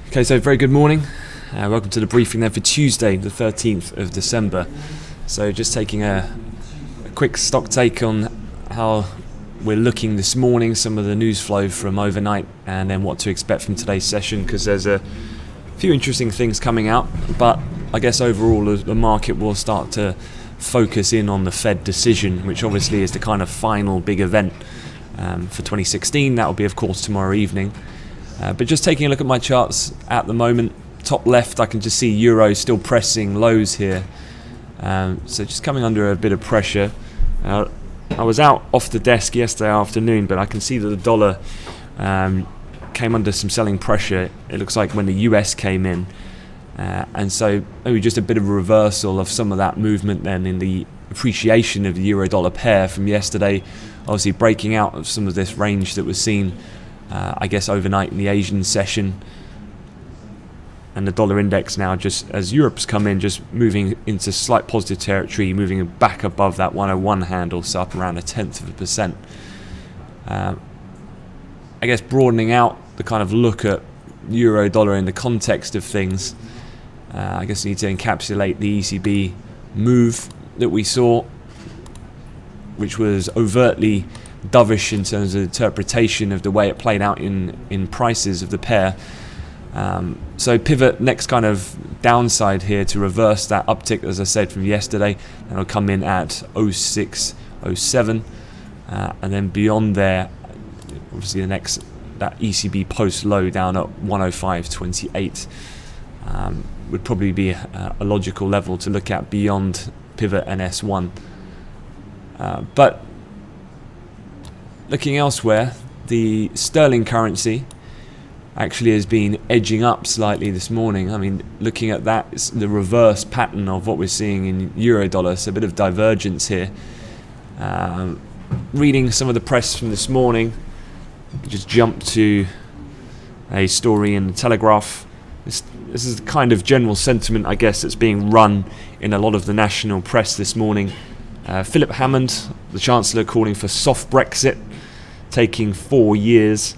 Okay, so very good morning. Welcome to the briefing there for Tuesday, the 13th of December. So just taking a quick stock take on how we're looking this morning, some of the news flow from overnight, and then what to expect from today's session, because there's a few interesting things coming out. But I guess overall the market will start to focus in on the Fed decision, which obviously is the kind of final big event for 2016. That will be, of course, tomorrow evening. But just taking a look at my charts at the moment, top left I can just see Euro still pressing lows here, so just coming under a bit of pressure. I was out off the desk yesterday afternoon, but I can see that the dollar came under some selling pressure, it looks like, when the US came in, and so maybe just a bit of a reversal of some of that movement then in the appreciation of the euro-dollar pair from yesterday, obviously breaking out of some of this range that was seen I guess overnight in the Asian session, and the dollar index now, just as Europe's come in, just moving into slight positive territory, moving back above that 101 handle, so up around 0.1%. I guess broadening out the kind of look at euro dollar in the context of things, I guess we need to encapsulate the ECB move that we saw, which was overtly dovish in terms of interpretation of the way it played out in prices of the pair. So pivot next kind of downside here to reverse that uptick, as I said, from yesterday, and it'll come in at 0607, and then beyond there, obviously the next, that ECB post low down at 105.28 would probably be a logical level to look at beyond pivot and S1. But looking elsewhere, the sterling currency actually has been edging up slightly this morning. I mean, looking at that, it's the reverse pattern of what we're seeing in euro dollar, so a bit of divergence here. Reading some of the press from this morning, just jump to a story in the Telegraph. This is the kind of general sentiment, I guess, that's being run in a lot of the national press this morning. Philip Hammond, the Chancellor, calling for soft Brexit, taking 4 years.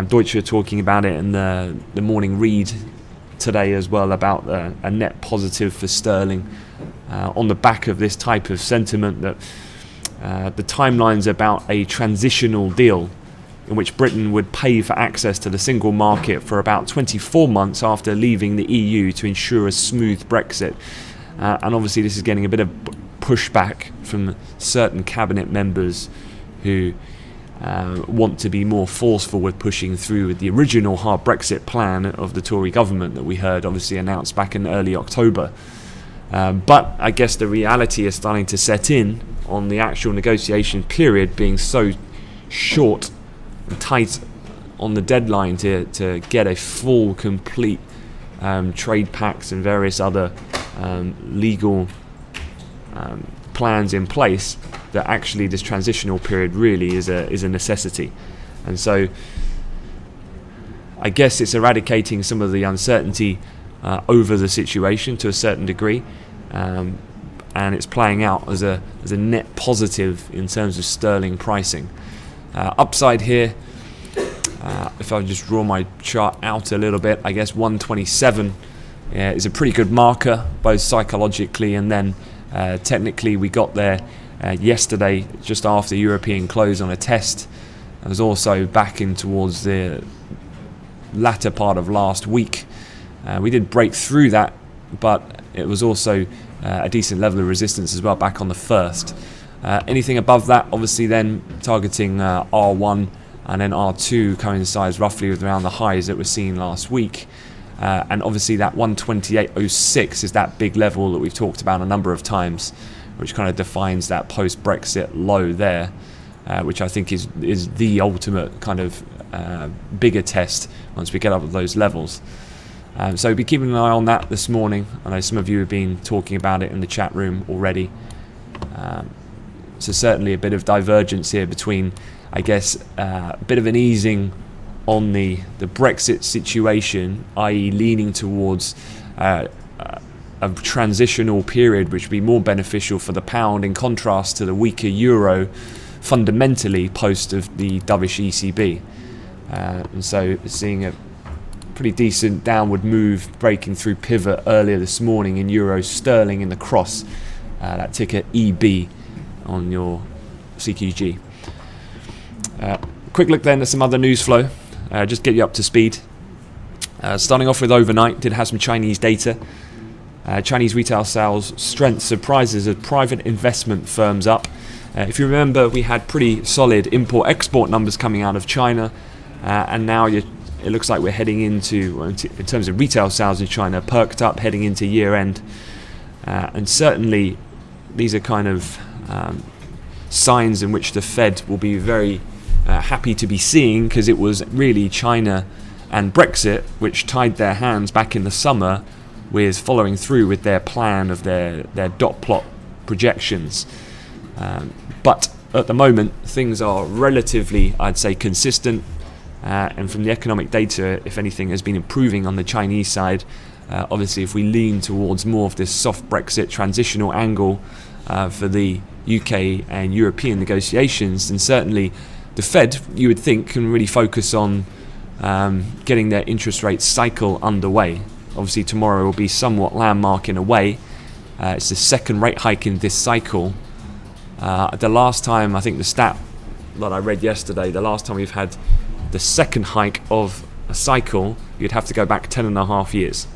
Deutsche are talking about it in the morning read today as well, about a net positive for sterling on the back of this type of sentiment, that the timeline's about a transitional deal in which Britain would pay for access to the single market for about 24 months after leaving the EU to ensure a smooth Brexit. And obviously this is getting a bit of pushback from certain cabinet members who want to be more forceful with pushing through with the original hard Brexit plan of the Tory government that we heard obviously announced back in early October. But I guess the reality is starting to set in on the actual negotiation period being so short and tight on the deadline to get a full, complete trade pacts and various other legal plans in place, that actually this transitional period really is a necessity. And so I guess it's eradicating some of the uncertainty over the situation to a certain degree, and it's playing out as a net positive in terms of sterling pricing. Upside here, if I just draw my chart out a little bit, I guess 127 is a pretty good marker, both psychologically and then technically. We got there yesterday just after European close on a test. I was also back in towards the latter part of last week. We did break through that, but it was also a decent level of resistance as well back on the 1st. Anything above that, obviously then targeting R1 and then R2 coincides roughly with around the highs that were seen last week. And obviously that 128.06 is that big level that we've talked about a number of times, which kind of defines that post-Brexit low there, which I think is the ultimate kind of bigger test once we get up at those levels. So be keeping an eye on that this morning. I know some of you have been talking about it in the chat room already. So certainly a bit of divergence here between, I guess, a bit of an easing on the Brexit situation, i.e. leaning towards a transitional period which would be more beneficial for the pound, in contrast to the weaker euro fundamentally post of the dovish ECB. And so seeing a pretty decent downward move, breaking through pivot earlier this morning in euro sterling in the cross, that ticker EB on your CQG. Quick look then at some other news flow, just get you up to speed. Starting off with overnight, did have some Chinese data. Chinese retail sales strength surprises as private investment firms up. If you remember, we had pretty solid import-export numbers coming out of China, and now it looks like we're heading into, in terms of retail sales in China, perked up heading into year-end. And certainly these are kind of signs in which the Fed will be very happy to be seeing, because it was really China and Brexit which tied their hands back in the summer with following through with their plan of their dot plot projections. But at the moment, things are relatively, I'd say, consistent. And from the economic data, if anything, has been improving on the Chinese side. Obviously, if we lean towards more of this soft Brexit transitional angle for the UK and European negotiations, then certainly the Fed, you would think, can really focus on getting their interest rate cycle underway. Obviously, tomorrow will be somewhat landmark in a way. It's the second rate hike in this cycle. The last time, I think the stat that I read yesterday, the last time we've had the second hike of a cycle, you'd have to go back 10.5 years.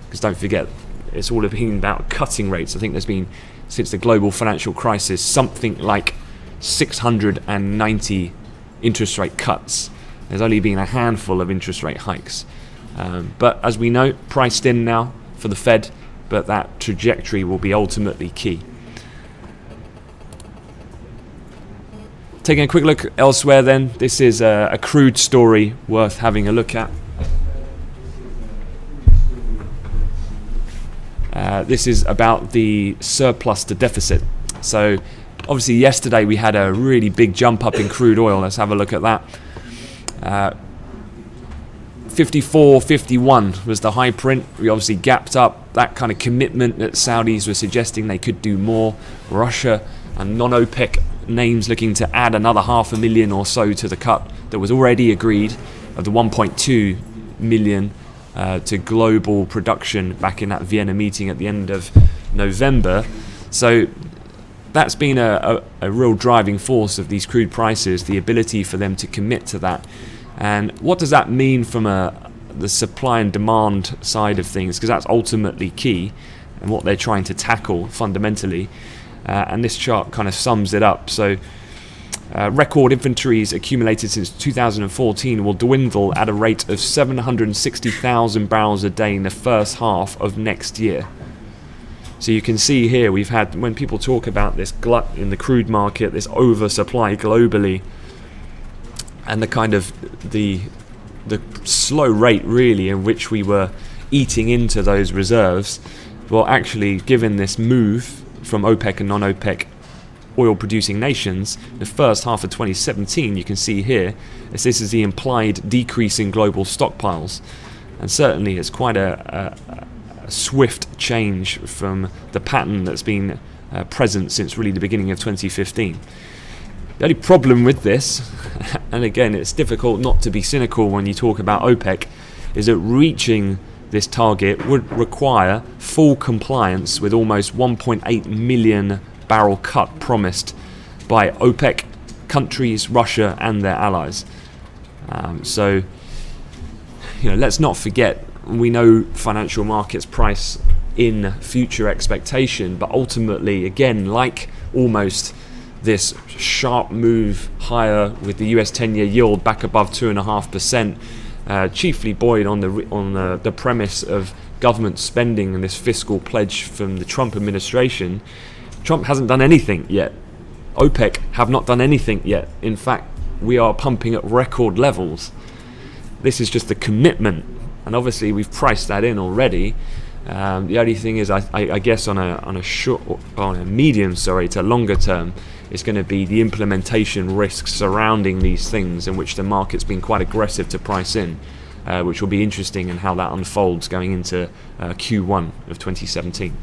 Because don't forget, it's all been about cutting rates. I think there's been, since the global financial crisis, something like 690 interest rate cuts. There's only been a handful of interest rate hikes. But as we know, priced in now for the Fed, but that trajectory will be ultimately key. Taking a quick look elsewhere then, this is a crude story worth having a look at. This is about the surplus to deficit. So obviously yesterday we had a really big jump up in crude oil. Let's have a look at that. 54.51 was the high print. We obviously gapped up that kind of commitment that Saudis were suggesting they could do more. Russia and non-OPEC names looking to add another 500,000 or so to the cut that was already agreed of the 1.2 million to global production back in that Vienna meeting at the end of November. So that's been a real driving force of these crude prices, the ability for them to commit to that. And what does that mean from the supply and demand side of things? Because that's ultimately key and what they're trying to tackle fundamentally. And this chart kind of sums it up. So record inventories accumulated since 2014 will dwindle at a rate of 760,000 barrels a day in the first half of next year. So you can see here we've had, when people talk about this glut in the crude market, this oversupply globally, and the kind of the slow rate really in which we were eating into those reserves, well, actually, given this move from OPEC and non-OPEC oil-producing nations, the first half of 2017, you can see here, this is the implied decrease in global stockpiles. And certainly it's quite a swift change from the pattern that's been present since really the beginning of 2015. The only problem with this, and again, it's difficult not to be cynical when you talk about OPEC, is that reaching this target would require full compliance with almost 1.8 million barrel cut promised by OPEC countries, Russia and their allies. So, let's not forget, we know financial markets price in future expectation, but ultimately, again, like almost this sharp move higher with the US 10-year yield back above 2.5%, chiefly buoyed on the premise of government spending and this fiscal pledge from the Trump administration. Trump hasn't done anything yet. OPEC have not done anything yet. In fact, we are pumping at record levels. This is just the commitment, and obviously we've priced that in already. The only thing is, I guess on a medium to longer term, it's going to be the implementation risks surrounding these things, in which the market's been quite aggressive to price in, which will be interesting in how that unfolds going into Q1 of 2017.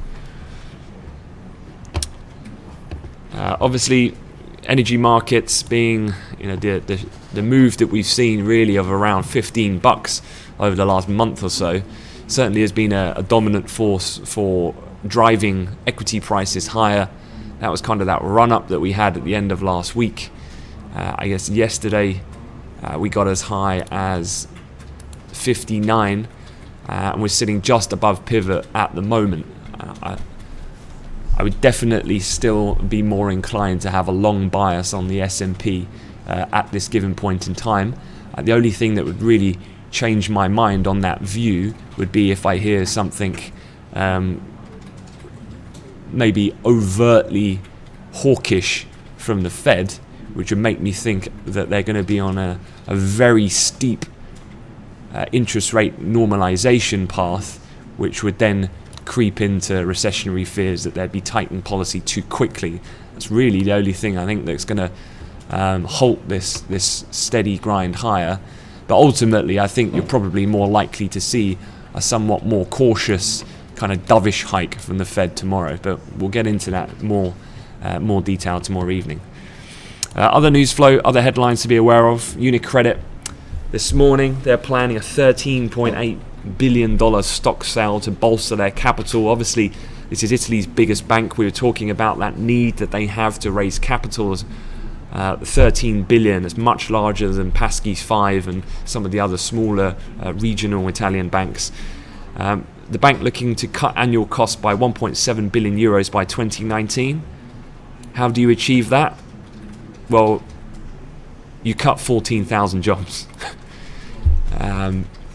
Obviously, energy markets being, the move that we've seen really of around $15 over the last month or so certainly has been a dominant force for driving equity prices higher. That was kind of that run-up that we had at the end of last week. I guess yesterday we got as high as 59, and we're sitting just above pivot at the moment. I would definitely still be more inclined to have a long bias on the S&P at this given point in time. The only thing that would really change my mind on that view would be if I hear something maybe overtly hawkish from the Fed, which would make me think that they're going to be on a very steep interest rate normalization path, which would then creep into recessionary fears that there'd be tightened policy too quickly. That's really the only thing I think that's going to halt this steady grind higher. But ultimately, I think you're probably more likely to see a somewhat more cautious kind of dovish hike from the Fed tomorrow. But we'll get into that more detail tomorrow evening. Other news flow, other headlines to be aware of. Unicredit, this morning, they're planning a $13.8 billion stock sale to bolster their capital. Obviously, this is Italy's biggest bank. We were talking about that need that they have to raise capital. 13 billion is much larger than Paschi's 5 and some of the other smaller regional Italian banks. The bank looking to cut annual costs by 1.7 billion euros by 2019. How do you achieve that? Well, you cut 14,000 jobs.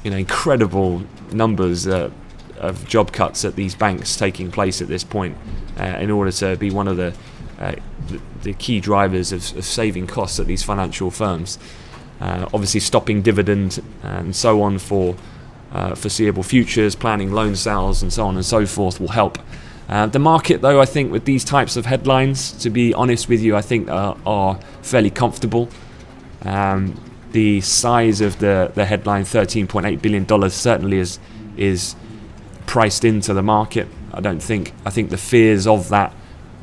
Incredible numbers of job cuts at these banks taking place at this point in order to be one of the key drivers of saving costs at these financial firms. Obviously stopping dividend and so on for foreseeable futures, planning loan sales and so on and so forth will help. The market, though, I think with these types of headlines, to be honest with you, I think are fairly comfortable. The size of the headline, $13.8 billion, certainly is priced into the market. I think the fears of that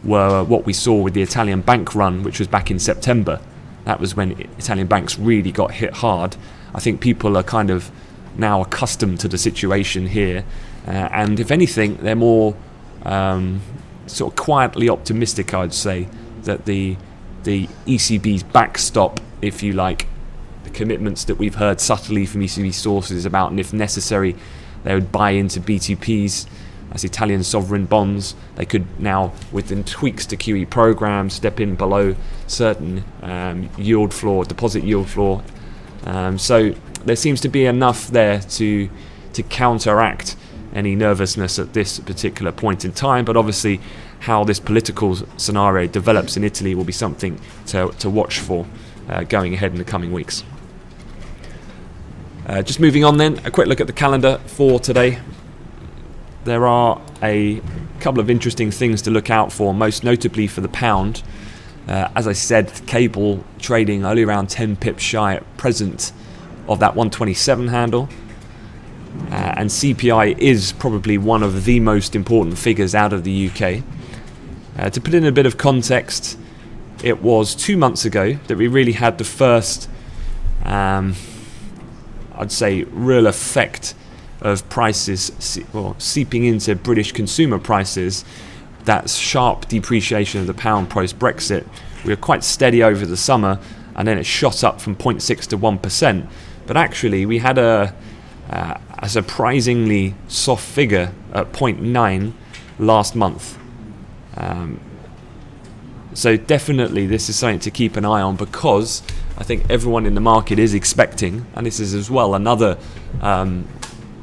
were what we saw with the Italian bank run, which was back in September. That was when Italian banks really got hit hard. I think people are kind of now accustomed to the situation here, and if anything, they're more sort of quietly optimistic, I'd say, that the ECB's backstop, if you like, the commitments that we've heard subtly from ECB sources about, and if necessary, they would buy into BTPs, as Italian sovereign bonds. They could now, within tweaks to QE programs, step in below certain yield floor, deposit yield floor. So there seems to be enough there to counteract any nervousness at this particular point in time. But obviously, how this political scenario develops in Italy will be something to watch for going ahead in the coming weeks. Just moving on then, a quick look at the calendar for today. There are a couple of interesting things to look out for, most notably for the pound. As I said, cable trading only around 10 pips shy at present of that 127 handle. And CPI is probably one of the most important figures out of the UK. To put in a bit of context, it was 2 months ago that we really had the first, I'd say, real effect of prices seeping into British consumer prices. That sharp depreciation of the pound post-Brexit. We were quite steady over the summer, and then it shot up from 0.6 to 1%. But actually, we had a surprisingly soft figure at 0.9 last month. So definitely this is something to keep an eye on, because I think everyone in the market is expecting, and this is as well another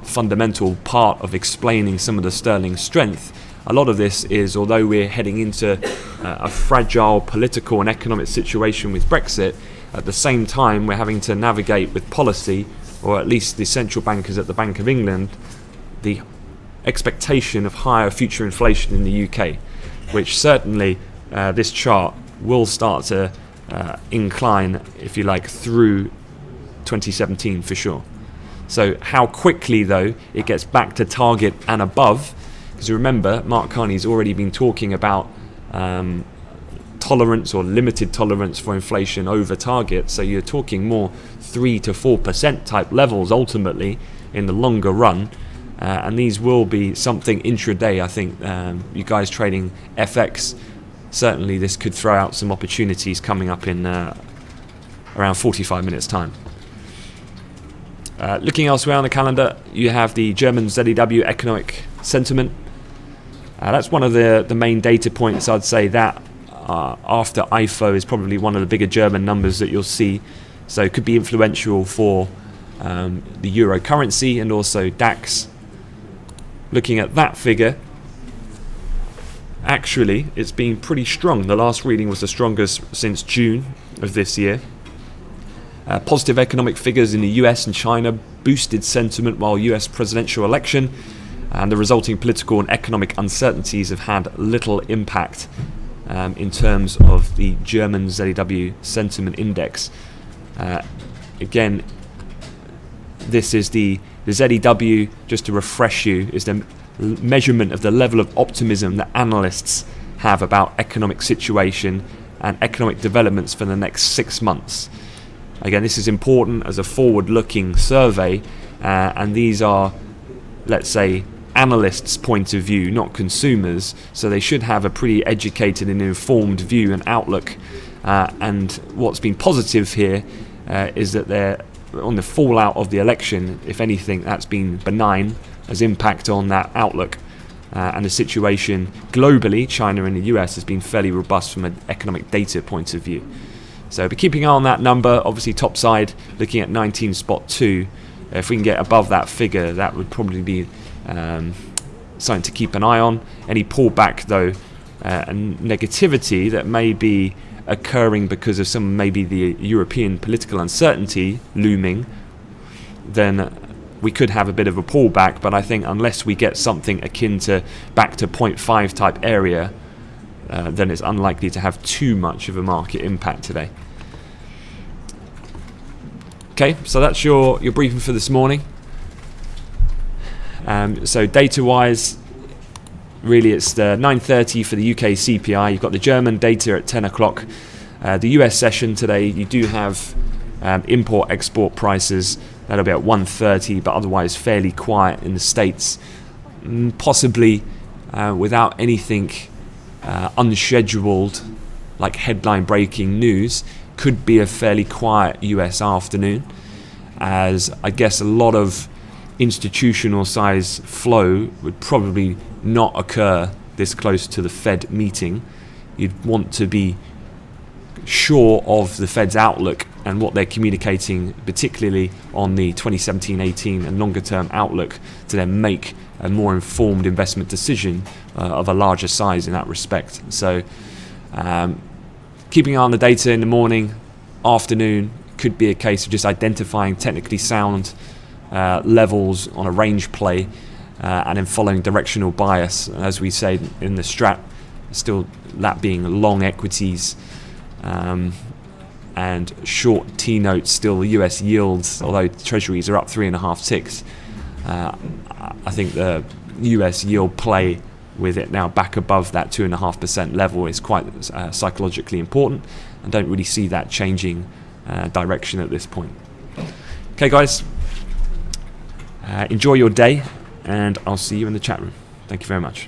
fundamental part of explaining some of the sterling strength. A lot of this is, although we're heading into a fragile political and economic situation with Brexit, at the same time we're having to navigate with policy, or at least the central bankers at the Bank of England, the expectation of higher future inflation in the UK, which certainly this chart will start to incline, if you like, through 2017 for sure. So how quickly, though, it gets back to target and above, because remember, Mark Carney's already been talking about tolerance or limited tolerance for inflation over target. So you're talking more 3 to 4% type levels ultimately in the longer run. And these will be something intraday. I think you guys trading FX, certainly this could throw out some opportunities coming up in around 45 minutes time. Looking elsewhere on the calendar, you have the German ZEW economic sentiment. That's one of the main data points. I'd say that after IFO is probably one of the bigger German numbers that you'll see. So it could be influential for the euro currency and also DAX. Looking at that figure, actually it's been pretty strong. The last reading was the strongest since June of this year. Positive economic figures in the US and China boosted sentiment, while US presidential election and the resulting political and economic uncertainties have had little impact in terms of the German ZEW sentiment index. Again, this is the ZEW, just to refresh you, is the measurement of the level of optimism that analysts have about economic situation and economic developments for the next 6 months. Again, this is important as a forward-looking survey, and these are, let's say, analysts' point of view, not consumers, so they should have a pretty educated and informed view and outlook. And what's been positive here is that they're on the fallout of the election. If anything, that's been benign as impact on that outlook. And the situation globally, China and the US, has been fairly robust from an economic data point of view. So be keeping an eye on that number. Obviously top side looking at 19.2. If we can get above that figure, that would probably be something to keep an eye on. Any pullback though, and negativity that may be occurring because of some maybe the European political uncertainty looming, then we could have a bit of a pullback. But I think unless we get something akin to back to 0.5 type area, then it's unlikely to have too much of a market impact today. Okay, so that's your briefing for this morning. So data-wise, really it's the 9:30 for the UK CPI. You've got the German data at 10 o'clock. The US session today, you do have import-export prices. That'll be at 1:30, but otherwise fairly quiet in the States. Possibly without anything unscheduled, like headline-breaking news, could be a fairly quiet US afternoon, as I guess a lot of institutional size flow would probably not occur this close to the Fed meeting. You'd want to be sure of the Fed's outlook and what they're communicating, particularly on the 2017-18 and longer term outlook, to then make a more informed investment decision of a larger size in that respect. So keeping an eye on the data in the morning, afternoon, could be a case of just identifying technically sound levels on a range play and then following directional bias, as we say in the strat, still that being long equities and short T-notes, still US yields, although treasuries are up 3.5 ticks. I think the US yield play with it now back above that 2.5% level is quite psychologically important, and don't really see that changing direction at this point. Okay guys, enjoy your day, and I'll see you in the chat room. Thank you very much.